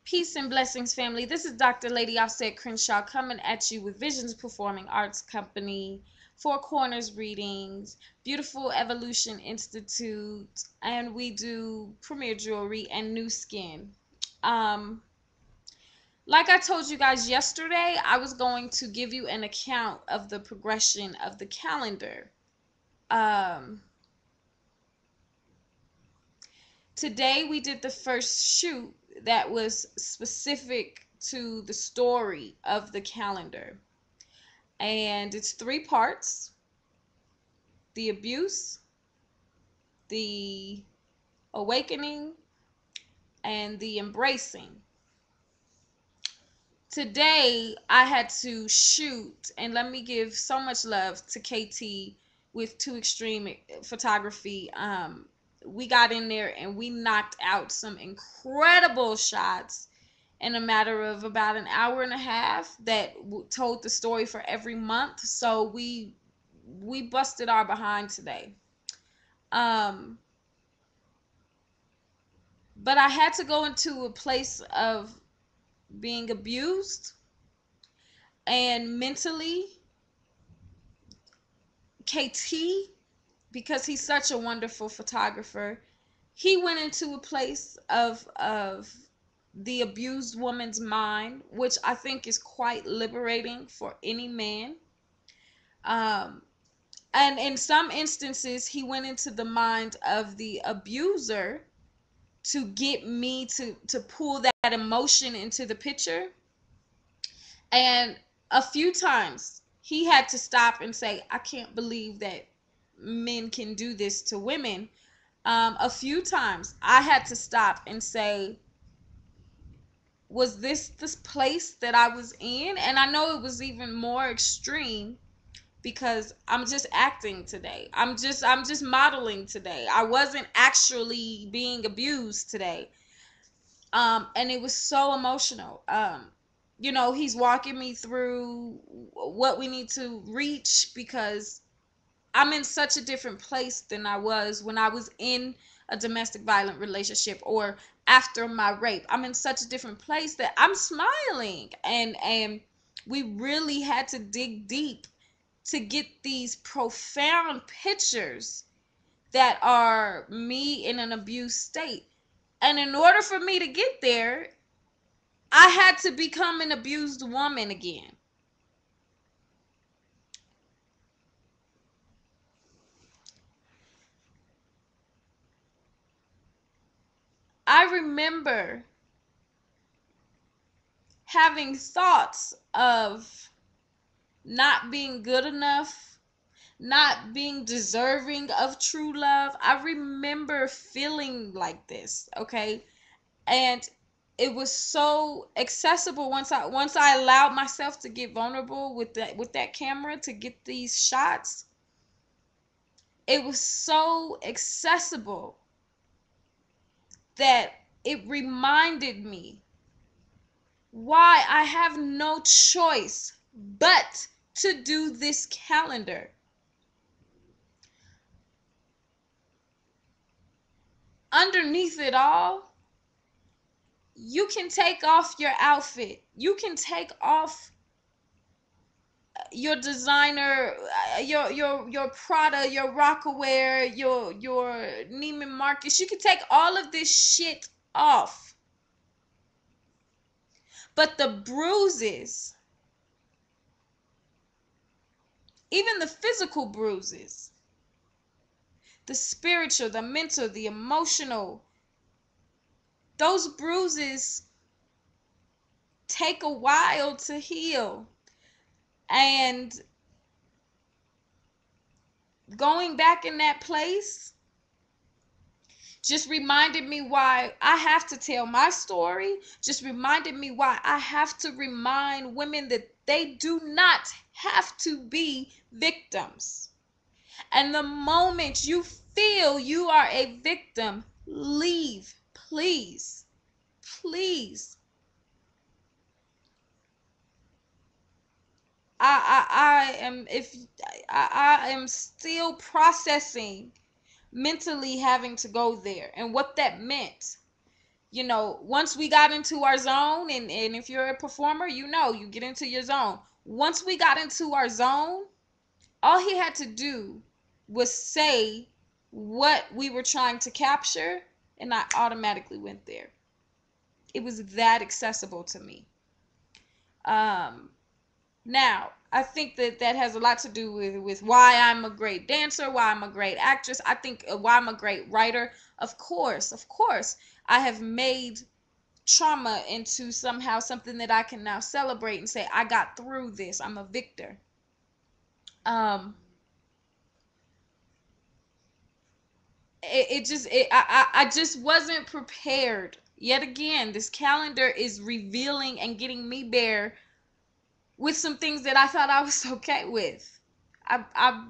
Peace and blessings, family. This is Dr. Lady Offset Crenshaw coming at you with Visions Performing Arts Company, Four Corners Readings, Beautiful Evolution Institute, and we do Premier Jewelry and New Skin. Like I told you guys yesterday, I was going to give you an account of the progression of the calendar. Today we did the first shoot that was specific to the story of the calendar. And it's 3 parts: the abuse, the awakening, and the embracing. Today I had to shoot, and let me give so much love to KT with Too Extreme Photography. We got in there and we knocked out some incredible shots in a matter of about an hour and a half that told the story for every month. So we busted our behind today. But I had to go into a place of being abused, and mentally, KT, because he's such a wonderful photographer, he went into a place of the abused woman's mind, which I think is quite liberating for any man. And in some instances, he went into the mind of the abuser to get me to pull that emotion into the picture. And a few times he had to stop and say, I can't believe that men can do this to women. A few times I had to stop and say, was this place that I was in? And I know it was even more extreme because I'm just acting today. I'm just modeling today. I wasn't actually being abused today. And it was so emotional. He's walking me through what we need to reach, because I'm in such a different place than I was when I was in a domestic violent relationship or after my rape. I'm in such a different place that I'm smiling, and we really had to dig deep to get these profound pictures that are me in an abused state. And in order for me to get there, I had to become an abused woman again. I remember having thoughts of not being good enough, not being deserving of true love. I remember feeling like this, okay? And it was so accessible once I allowed myself to get vulnerable with that camera to get these shots. It was so accessible that it reminded me why I have no choice but to do this calendar. Underneath it all, you can take off your outfit. You can take off your designer, your Prada, your Rocawear, your Neiman Marcus. You can take all of this shit off. But the bruises, even the physical bruises, the spiritual, the mental, the emotional, those bruises take a while to heal. And going back in that place just reminded me why I have to tell my story, just reminded me why I have to remind women that they do not have to be victims. And the moment you feel you are a victim, leave, please, please. I am still processing mentally having to go there and what that meant. once we got into our zone, and if you're a performer, you get into your zone. Once we got into our zone, all he had to do was say what we were trying to capture, and I automatically went there. It was that accessible to me. Now, I think that has a lot to do with why I'm a great dancer, why I'm a great actress. I think why I'm a great writer. Of course, I have made trauma into somehow something that I can now celebrate and say, I got through this. I'm a victor. I just wasn't prepared. Yet again, this calendar is revealing and getting me bare with some things that I thought I was okay with. I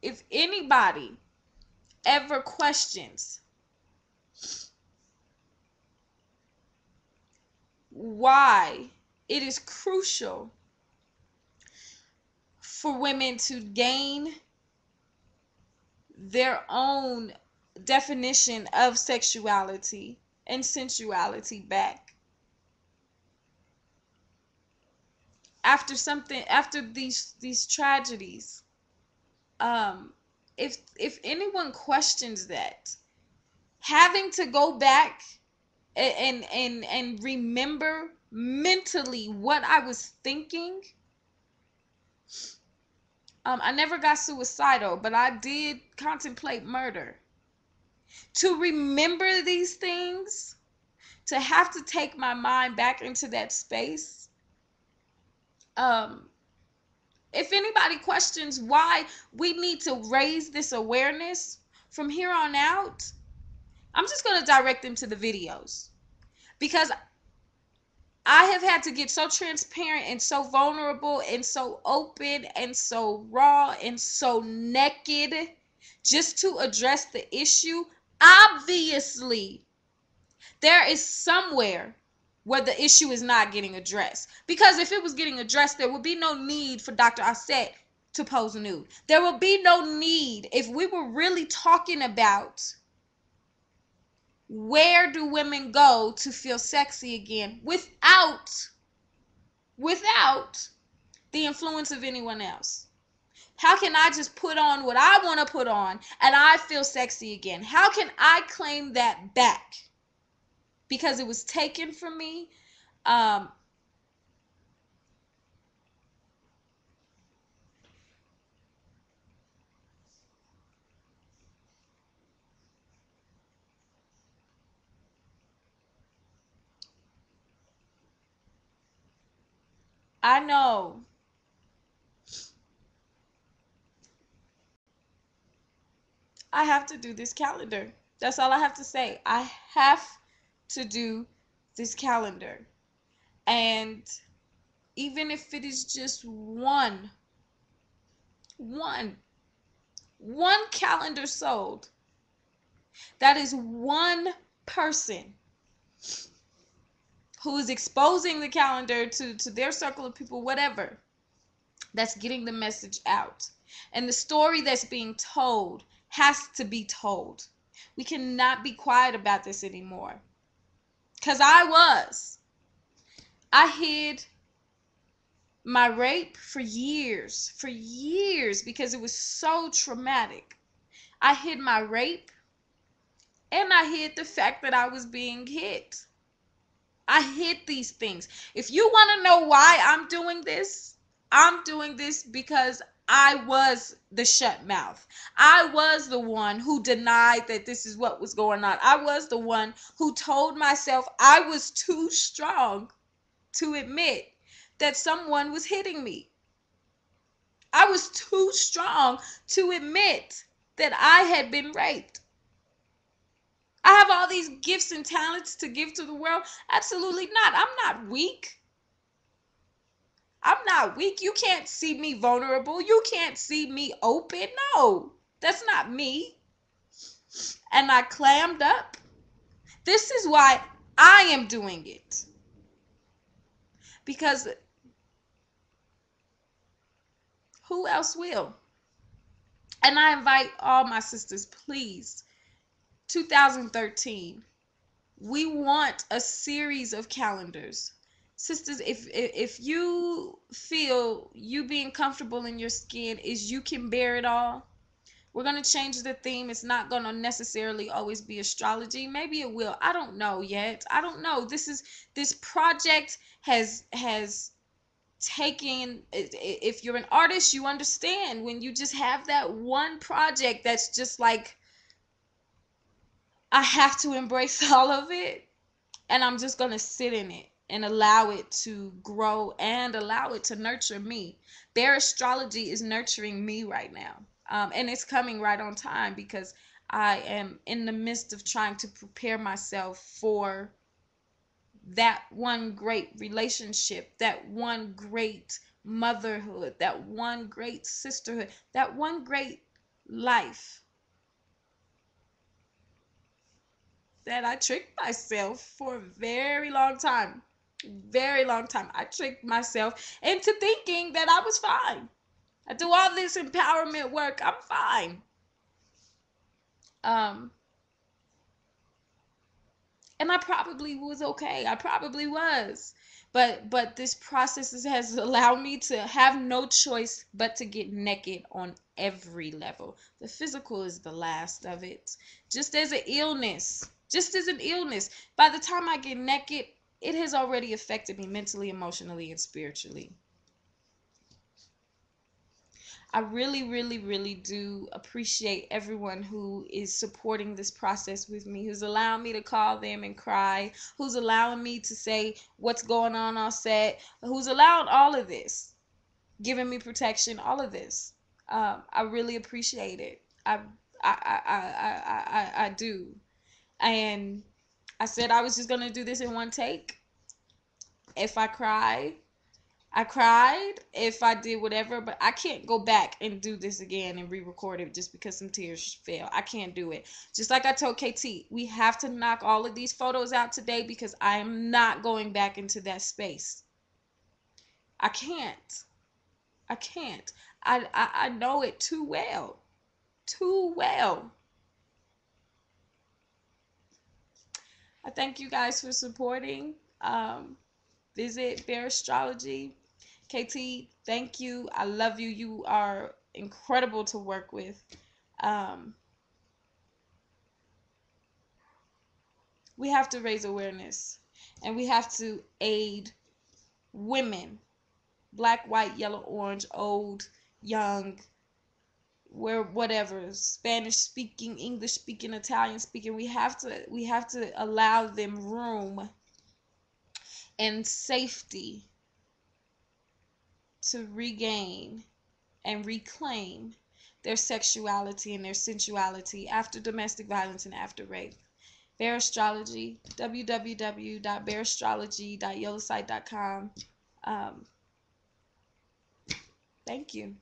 if anybody ever questions why it is crucial for women to gain their own definition of sexuality and sensuality back after these tragedies, if anyone questions that, having to go back and remember mentally what I was thinking. I never got suicidal, but I did contemplate murder. To remember these things, to have to take my mind back into that space. If anybody questions why we need to raise this awareness from here on out, I'm just going to direct them to the videos, because I have had to get so transparent and so vulnerable and so open and so raw and so naked just to address the issue. Obviously, there is somewhere where the issue is not getting addressed. Because if it was getting addressed, there would be no need for Dr. Aset to pose nude. There would be no need if we were really talking about where do women go to feel sexy again without the influence of anyone else. How can I just put on what I want to put on and I feel sexy again? How can I claim that back? Because it was taken from me. I know. I have to do this calendar. That's all I have to say. I have to do this calendar. And even if it is just one calendar sold, that is one person who is exposing the calendar to their circle of people, whatever, that's getting the message out. And the story that's being told has to be told. We cannot be quiet about this anymore. Because I hid my rape for years, because it was so traumatic. I hid my rape, and I hid the fact that I was being hit. I hid these things. If you want to know why I'm doing this because I was the shut mouth. I was the one who denied that this is what was going on. I was the one who told myself I was too strong to admit that someone was hitting me. I was too strong to admit that I had been raped. I have all these gifts and talents to give to the world. Absolutely not. I'm not weak. You can't see me vulnerable. You can't see me open. No, that's not me. And I clammed up. This is why I am doing it. because who else will? And I invite all my sisters, please, 2013, we want a series of calendars. Sisters, if you feel you being comfortable in your skin is you can bear it all, we're going to change the theme. It's not going to necessarily always be astrology. Maybe it will. I don't know yet. I don't know. This project has taken, if you're an artist, you understand when you just have that one project that's just like, I have to embrace all of it, and I'm just going to sit in it and allow it to grow and allow it to nurture me. Their astrology is nurturing me right now. And it's coming right on time because I am in the midst of trying to prepare myself for that one great relationship, that one great motherhood, that one great sisterhood, that one great life that I tricked myself for a very long time. Very long time. I tricked myself into thinking that I was fine. I do all this empowerment work. I'm fine. Um, and I probably was okay. I probably was. But this process has allowed me to have no choice but to get naked on every level. The physical is the last of it. Just as an illness. Just as an illness. By the time I get naked, it has already affected me mentally, emotionally, and spiritually. I really, really, really do appreciate everyone who is supporting this process with me, who's allowing me to call them and cry, who's allowing me to say what's going on set, who's allowing all of this, giving me protection, all of this. I really appreciate it. I do. And I said I was just going to do this in one take. If I cry, I cried. If I did whatever, but I can't go back and do this again and re-record it just because some tears fell. I can't do it. Just like I told KT, we have to knock all of these photos out today because I am not going back into that space. I can't. I can't. I know it too well. Too well. I thank you guys for supporting. Visit Bear Astrology. KT, thank you. I love you. You are incredible to work with. We have to raise awareness, and we have to aid women, black, white, yellow, orange, old, young, where whatever, Spanish speaking, English speaking, Italian speaking. We have to allow them room and safety to regain and reclaim their sexuality and their sensuality after domestic violence and after rape. Bear Astrology, www.bearastrology.yellowsite.com. Thank you.